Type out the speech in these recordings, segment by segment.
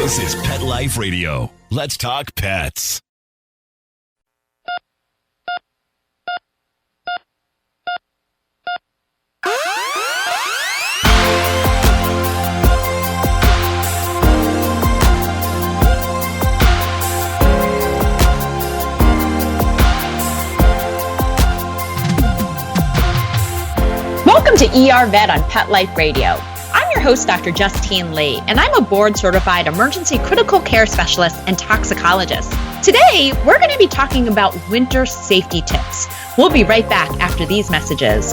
This is Pet Life Radio. Let's talk pets. Welcome to ER Vet on Pet Life Radio. I'm your host, Dr. Justine Lee, and I'm a board-certified emergency critical care specialist and toxicologist. Today, we're going to be talking about winter safety tips. We'll be right back after these messages.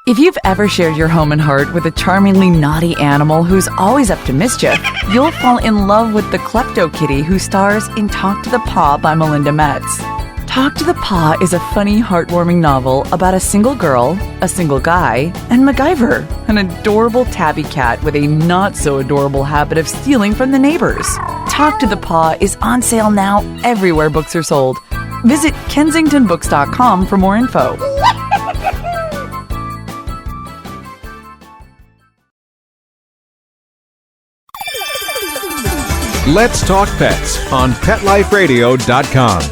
If you've ever shared your home and heart with a charmingly naughty animal who's always up to mischief, you'll fall in love with the Klepto Kitty who stars in Talk to the Paw by Melinda Metz. Talk to the Paw is a funny, heartwarming novel about a single girl, a single guy, and MacGyver, an adorable tabby cat with a not-so-adorable habit of stealing from the neighbors. Talk to the Paw is on sale now everywhere books are sold. Visit kensingtonbooks.com for more info. Let's Talk Pets on PetLifeRadio.com.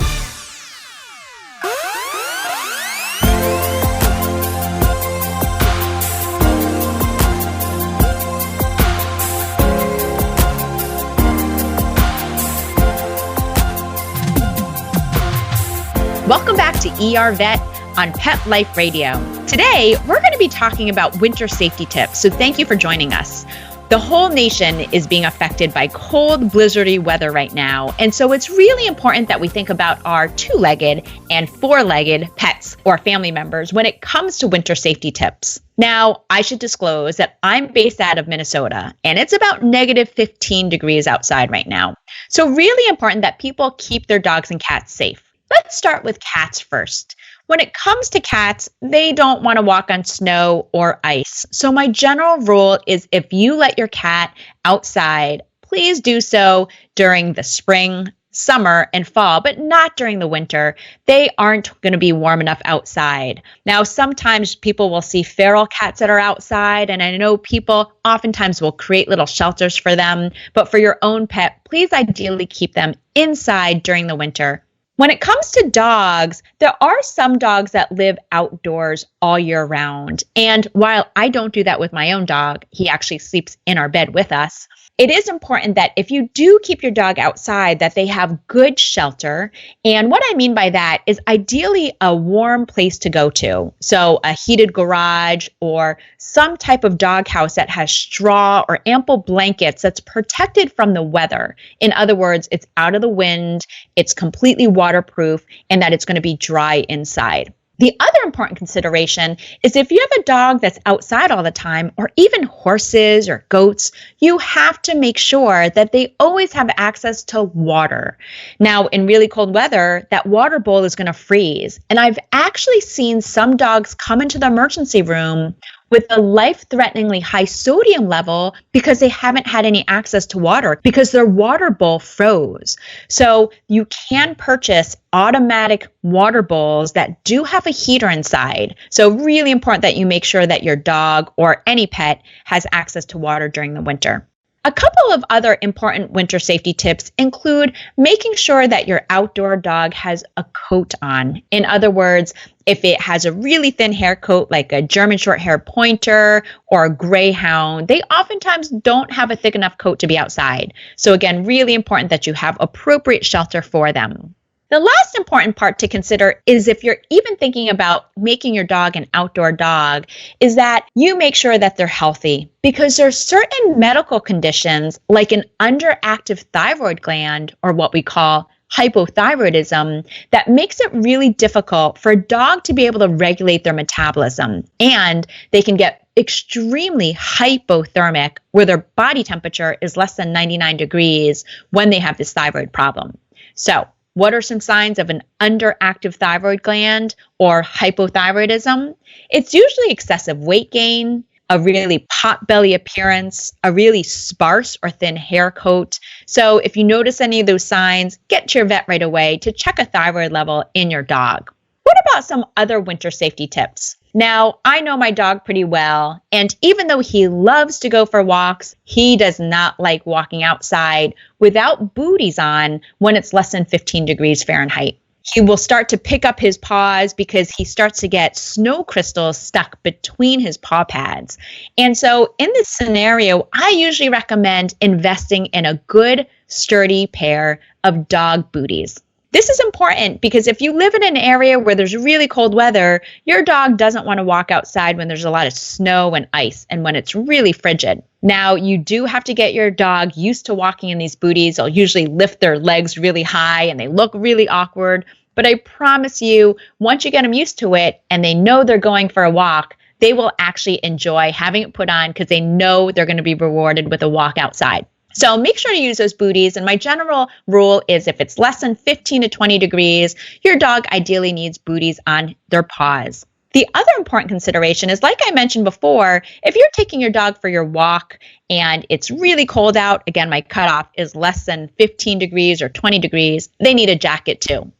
Welcome back to ER Vet on Pet Life Radio. Today, we're going to be talking about winter safety tips, so thank you for joining us. The whole nation is being affected by cold, blizzardy weather right now, and so it's really important that we think about our two-legged and four-legged pets or family members when it comes to winter safety tips. Now, I should disclose that I'm based out of Minnesota, and it's about negative 15 degrees outside right now. So really important that people keep their dogs and cats safe. Let's start with cats first. When it comes to cats, they don't want to walk on snow or ice. So my general rule is if you let your cat outside, please do so during the spring, summer, and fall, but not during the winter. They aren't going to be warm enough outside. Now, sometimes people will see feral cats that are outside, and I know people oftentimes will create little shelters for them, but for your own pet, please ideally keep them inside during the winter. When it comes to dogs, there are some dogs that live outdoors all year round. And while I don't do that with my own dog, he actually sleeps in our bed with us. It is important that if you do keep your dog outside, that they have good shelter. And what I mean by that is ideally a warm place to go to. So a heated garage or some type of dog house that has straw or ample blankets that's protected from the weather. In other words, it's out of the wind, it's completely waterproof, and that it's going to be dry inside. The other important consideration is if you have a dog that's outside all the time, or even horses or goats, you have to make sure that they always have access to water. Now, in really cold weather, that water bowl is going to freeze. And I've actually seen some dogs come into the emergency room with a life-threateningly high sodium level because they haven't had any access to water because their water bowl froze. So you can purchase automatic water bowls that do have a heater inside. So really important that you make sure that your dog or any pet has access to water during the winter. A couple of other important winter safety tips include making sure that your outdoor dog has a coat on. In other words, if it has a really thin hair coat like a German Shorthair Pointer or a Greyhound, they oftentimes don't have a thick enough coat to be outside. So again, really important that you have appropriate shelter for them. The last important part to consider is if you're even thinking about making your dog an outdoor dog, is that you make sure that they're healthy because there's certain medical conditions like an underactive thyroid gland or what we call hypothyroidism that makes it really difficult for a dog to be able to regulate their metabolism, and they can get extremely hypothermic where their body temperature is less than 99 degrees when they have this thyroid problem. So what are some signs of an underactive thyroid gland or hypothyroidism? It's usually excessive weight gain, a really pot-belly appearance, a really sparse or thin hair coat. So if you notice any of those signs, get to your vet right away to check a thyroid level in your dog. What about some other winter safety tips? Now, I know my dog pretty well, and even though he loves to go for walks, he does not like walking outside without booties on when it's less than 15 degrees Fahrenheit. He will start to pick up his paws because he starts to get snow crystals stuck between his paw pads. And so in this scenario, I usually recommend investing in a good, sturdy pair of dog booties. This is important because if you live in an area where there's really cold weather, your dog doesn't want to walk outside when there's a lot of snow and ice and when it's really frigid. Now, you do have to get your dog used to walking in these booties. They'll usually lift their legs really high and they look really awkward. But I promise you, once you get them used to it and they know they're going for a walk, they will actually enjoy having it put on because they know they're going to be rewarded with a walk outside. So make sure to use those booties. And my general rule is if it's less than 15 to 20 degrees, your dog ideally needs booties on their paws. The other important consideration is, like I mentioned before, if you're taking your dog for your walk and it's really cold out, again, my cutoff is less than 15 degrees or 20 degrees, they need a jacket too.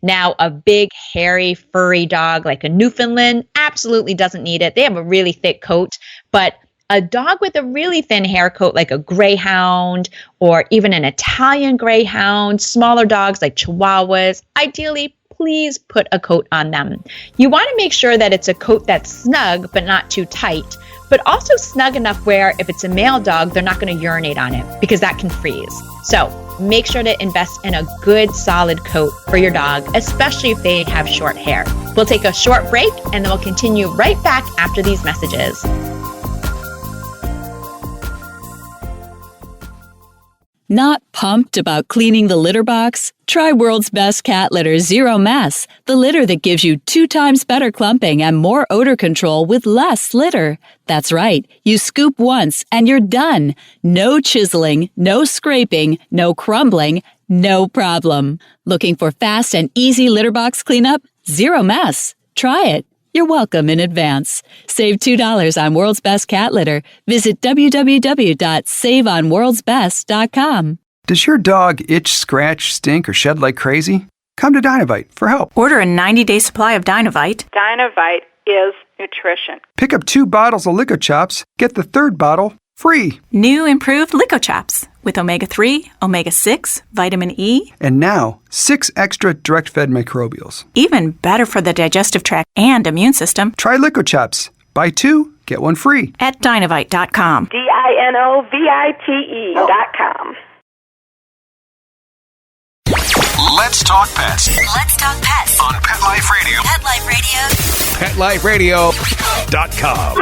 Now, a big, hairy, furry dog like a Newfoundland absolutely doesn't need it. They have a really thick coat, but a dog with a really thin hair coat like a Greyhound or even an Italian Greyhound, smaller dogs like Chihuahuas, ideally, please put a coat on them. You want to make sure that it's a coat that's snug but not too tight, but also snug enough where if it's a male dog, they're not going to urinate on it because that can freeze. So make sure to invest in a good solid coat for your dog, especially if they have short hair. We'll take a short break and then we'll continue right back after these messages. Not pumped about cleaning the litter box? Try World's Best Cat Litter Zero Mess, the litter that gives you 2 times better clumping and more odor control with less litter. That's right, you scoop once and you're done. No chiseling, no scraping, no crumbling, no problem. Looking for fast and easy litter box cleanup? Zero Mess. Try it. You're welcome in advance. Save $2 on World's Best Cat Litter. Visit www.saveonworldsbest.com. Does your dog itch, scratch, stink, or shed like crazy? Come to DynaVite for help. Order a 90-day supply of DynaVite. DynaVite is nutrition. Pick up 2 bottles of Lico Chops, get the 3rd bottle free. New improved Lico Chops with omega-3, omega-6, vitamin E. And now, 6 extra direct-fed microbials. Even better for the digestive tract and immune system. Try Lico Chops. Buy 2, get 1 free. At Dynavite.com. DINOVITE.com. Let's talk pets Let's talk pets on Pet Life Radio. Pet Life Radio. PetLifeRadio.com.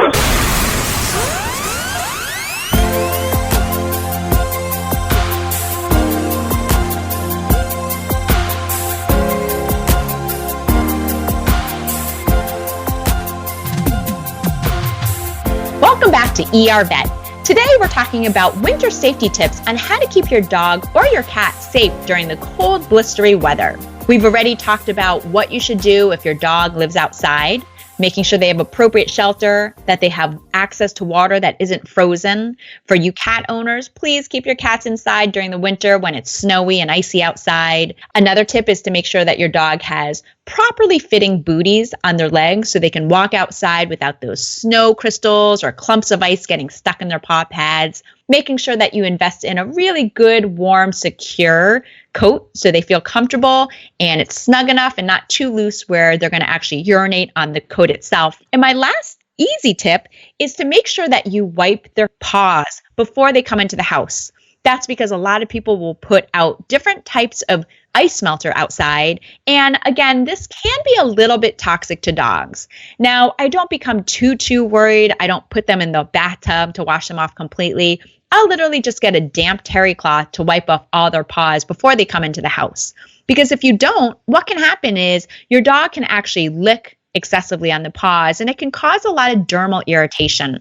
Welcome back to ER Vet. Today we're talking about winter safety tips on how to keep your dog or your cat safe during the cold, blistery weather. We've already talked about what you should do if your dog lives outside, making sure they have appropriate shelter, that they have access to water that isn't frozen. For you cat owners, please keep your cats inside during the winter when it's snowy and icy outside. Another tip is to make sure that your dog has properly fitting booties on their legs so they can walk outside without those snow crystals or clumps of ice getting stuck in their paw pads. Making sure that you invest in a really good, warm, secure coat so they feel comfortable and it's snug enough and not too loose where they're going to actually urinate on the coat itself. And my last easy tip is to make sure that you wipe their paws before they come into the house. That's because a lot of people will put out different types of ice melter outside. And again, this can be a little bit toxic to dogs. Now, I don't become too worried. I don't put them in the bathtub to wash them off completely. I'll literally just get a damp terry cloth to wipe off all their paws before they come into the house. Because if you don't, what can happen is your dog can actually lick excessively on the paws and it can cause a lot of dermal irritation.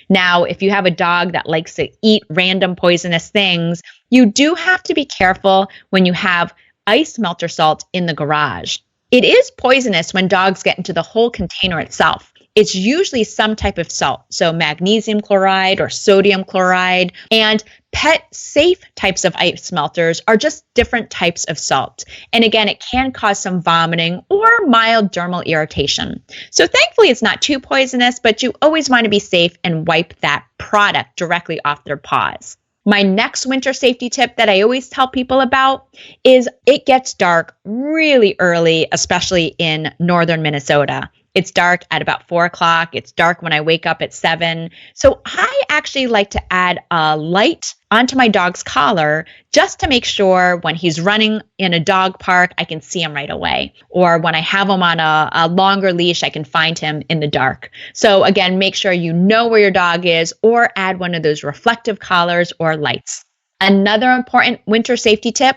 Now, if you have a dog that likes to eat random poisonous things, you do have to be careful when you have ice melter salt in the garage. It is poisonous when dogs get into the whole container itself. it's usually some type of salt. So magnesium chloride or sodium chloride. And pet safe types of ice melters are just different types of salt. And again, it can cause some vomiting or mild dermal irritation. So thankfully, it's not too poisonous, but you always want to be safe and wipe that product directly off their paws. My next winter safety tip that I always tell people about is it gets dark really early, especially in northern Minnesota. It's dark at about 4 o'clock. It's dark when I wake up at 7. So I actually like to add a light onto my dog's collar just to make sure when he's running in a dog park, I can see him right away. Or when I have him on a longer leash, I can find him in the dark. So again, make sure you know where your dog is or add one of those reflective collars or lights. Another important winter safety tip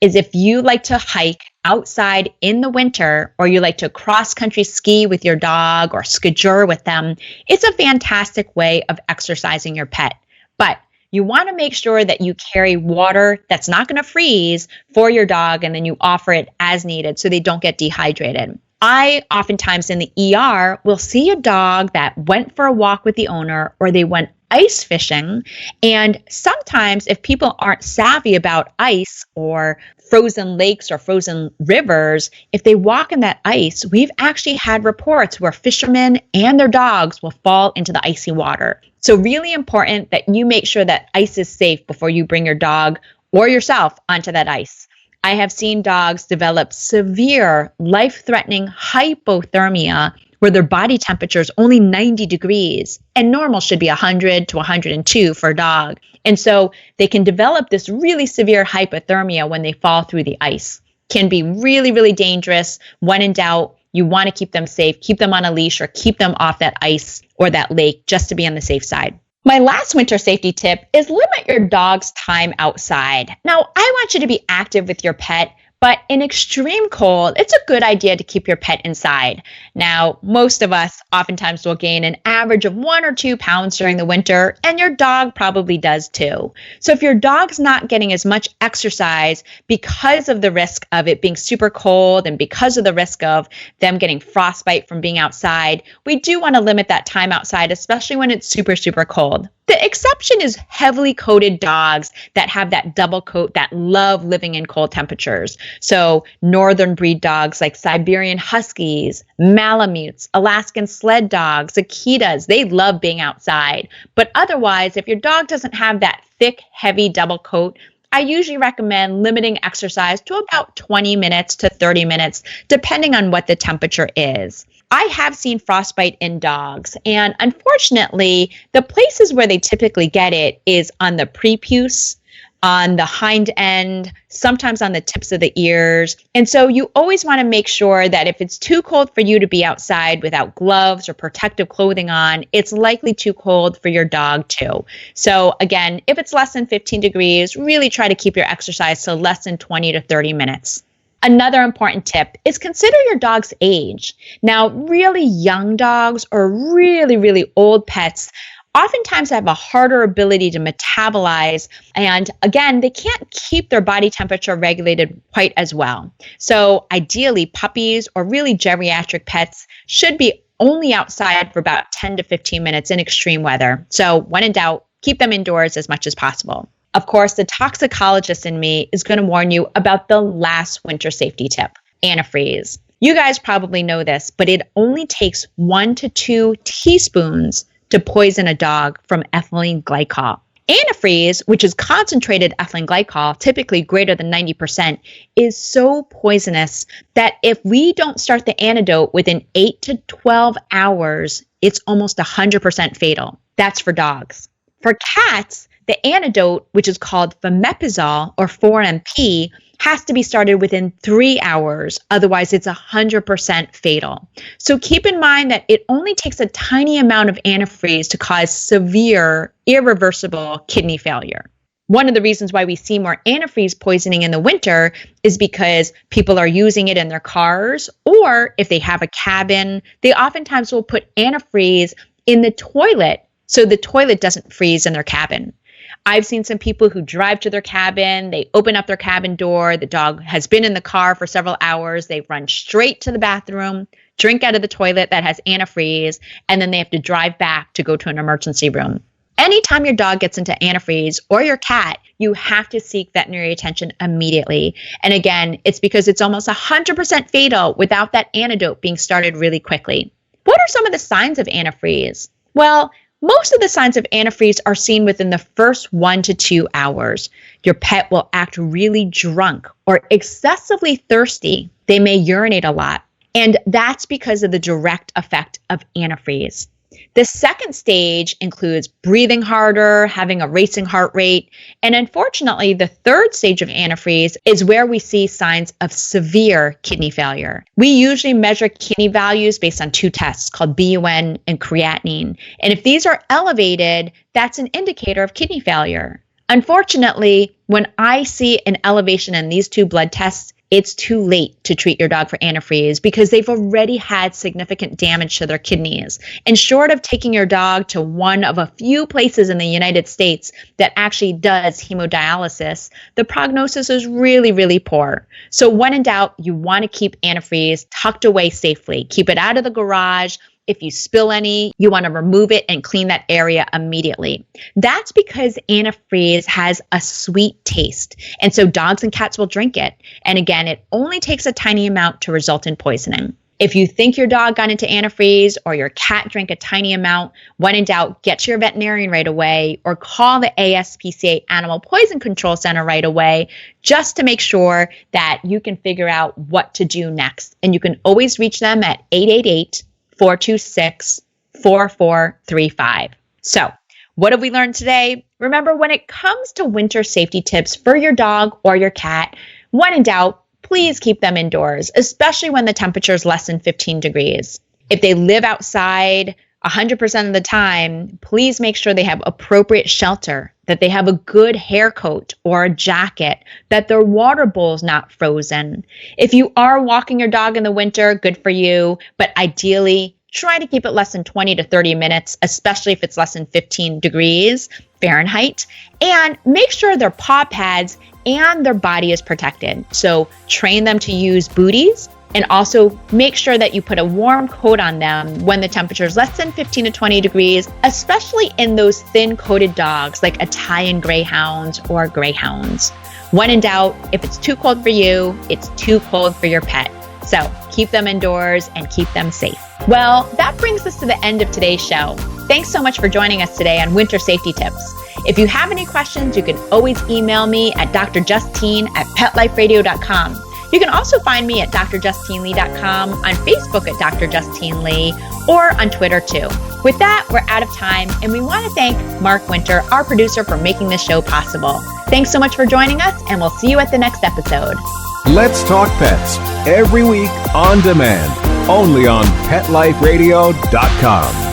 is if you like to hike outside in the winter or you like to cross-country ski with your dog or skidoo with them, it's a fantastic way of exercising your pet. But you want to make sure that you carry water that's not going to freeze for your dog and then you offer it as needed so they don't get dehydrated. I oftentimes in the ER will see a dog that went for a walk with the owner or they went ice fishing. And sometimes if people aren't savvy about ice or frozen lakes or frozen rivers, if they walk in that ice, we've actually had reports where fishermen and their dogs will fall into the icy water. So really important that you make sure that ice is safe before you bring your dog or yourself onto that ice. I have seen dogs develop severe, life-threatening hypothermia where their body temperature is only 90 degrees and normal should be 100 to 102 for a dog. And so they can develop this really severe hypothermia when they fall through the ice. Can be really, really dangerous. When in doubt, you want to keep them safe, keep them on a leash or keep them off that ice or that lake just to be on the safe side. My last winter safety tip is limit your dog's time outside. Now, I want you to be active with your pet, but in extreme cold, it's a good idea to keep your pet inside. Now, most of us oftentimes will gain an average of 1 or 2 pounds during the winter, and your dog probably does too. So if your dog's not getting as much exercise because of the risk of it being super cold and because of the risk of them getting frostbite from being outside, we do want to limit that time outside, especially when it's super, super cold. The exception is heavily coated dogs that have that double coat that love living in cold temperatures. So northern breed dogs like Siberian Huskies, Malamutes, Alaskan sled dogs, Akitas, they love being outside. But otherwise, if your dog doesn't have that thick, heavy double coat, I usually recommend limiting exercise to about 20 minutes to 30 minutes, depending on what the temperature is. I have seen frostbite in dogs, and unfortunately, the places where they typically get it is on the prepuce, on the hind end, sometimes on the tips of the ears. And so you always want to make sure that if it's too cold for you to be outside without gloves or protective clothing on, it's likely too cold for your dog too. So again, if it's less than 15 degrees, really try to keep your exercise to less than 20 to 30 minutes. Another important tip is consider your dog's age. Now, really young dogs or really, really old pets oftentimes have a harder ability to metabolize. And again, they can't keep their body temperature regulated quite as well. So ideally, puppies or really geriatric pets should be only outside for about 10 to 15 minutes in extreme weather. So when in doubt, keep them indoors as much as possible. Of course, the toxicologist in me is going to warn you about the last winter safety tip, antifreeze. You guys probably know this, but it only takes 1 to 2 teaspoons to poison a dog from ethylene glycol. Antifreeze, which is concentrated ethylene glycol, typically greater than 90%, is so poisonous that if we don't start the antidote within 8 to 12 hours, it's almost 100% fatal. That's for dogs. For cats, the antidote, which is called famepizole or 4-MP, has to be started within 3 hours. Otherwise, it's 100% fatal. So keep in mind that it only takes a tiny amount of antifreeze to cause severe, irreversible kidney failure. One of the reasons why we see more antifreeze poisoning in the winter is because people are using it in their cars, or if they have a cabin, they oftentimes will put antifreeze in the toilet so the toilet doesn't freeze in their cabin. I've seen some people who drive to their cabin, they open up their cabin door, the dog has been in the car for several hours, they run straight to the bathroom, drink out of the toilet that has antifreeze, and then they have to drive back to go to an emergency room. Anytime your dog gets into antifreeze or your cat, you have to seek veterinary attention immediately. And again, it's because it's almost 100% fatal without that antidote being started really quickly. What are some of the signs of antifreeze? Well, most of the signs of antifreeze are seen within the first 1 to 2 hours. Your pet will act really drunk or excessively thirsty. They may urinate a lot. And that's because of the direct effect of antifreeze. The second stage includes breathing harder, having a racing heart rate, and unfortunately, the third stage of antifreeze is where we see signs of severe kidney failure. We usually measure kidney values based on 2 tests called BUN and creatinine, and if these are elevated, that's an indicator of kidney failure. Unfortunately, when I see an elevation in these 2 blood tests, it's too late to treat your dog for antifreeze because they've already had significant damage to their kidneys. And short of taking your dog to one of a few places in the United States that actually does hemodialysis, the prognosis is really, really poor. So when in doubt, you want to keep antifreeze tucked away safely. Keep it out of the garage. If you spill any, you want to remove it and clean that area immediately. That's because antifreeze has a sweet taste, and so dogs and cats will drink it. And again, it only takes a tiny amount to result in poisoning. If you think your dog got into antifreeze or your cat drank a tiny amount, when in doubt, get to your veterinarian right away or call the ASPCA Animal Poison Control Center right away just to make sure that you can figure out what to do next. And you can always reach them at 888-426-4435. So, what have we learned today? Remember, when it comes to winter safety tips for your dog or your cat, when in doubt, please keep them indoors, especially when the temperature is less than 15 degrees. If they live outside 100% of the time, please make sure they have appropriate shelter, that they have a good hair coat or a jacket, that their water bowl is not frozen. If you are walking your dog in the winter, good for you, but ideally, try to keep it less than 20 to 30 minutes, especially if it's less than 15 degrees Fahrenheit. And make sure their paw pads and their body is protected. So train them to use booties, and also make sure that you put a warm coat on them when the temperature is less than 15 to 20 degrees, especially in those thin-coated dogs like Italian greyhounds or greyhounds. When in doubt, if it's too cold for you, it's too cold for your pet. So keep them indoors and keep them safe. Well, that brings us to the end of today's show. Thanks so much for joining us today on Winter Safety Tips. If you have any questions, you can always email me at drjustine@petliferadio.com. You can also find me at drjustinelee.com, on Facebook at Dr. Justine Lee, or on Twitter too. With that, we're out of time, and we want to thank Mark Winter, our producer, for making this show possible. Thanks so much for joining us, and we'll see you at the next episode. Let's Talk Pets, every week on demand, only on PetLifeRadio.com.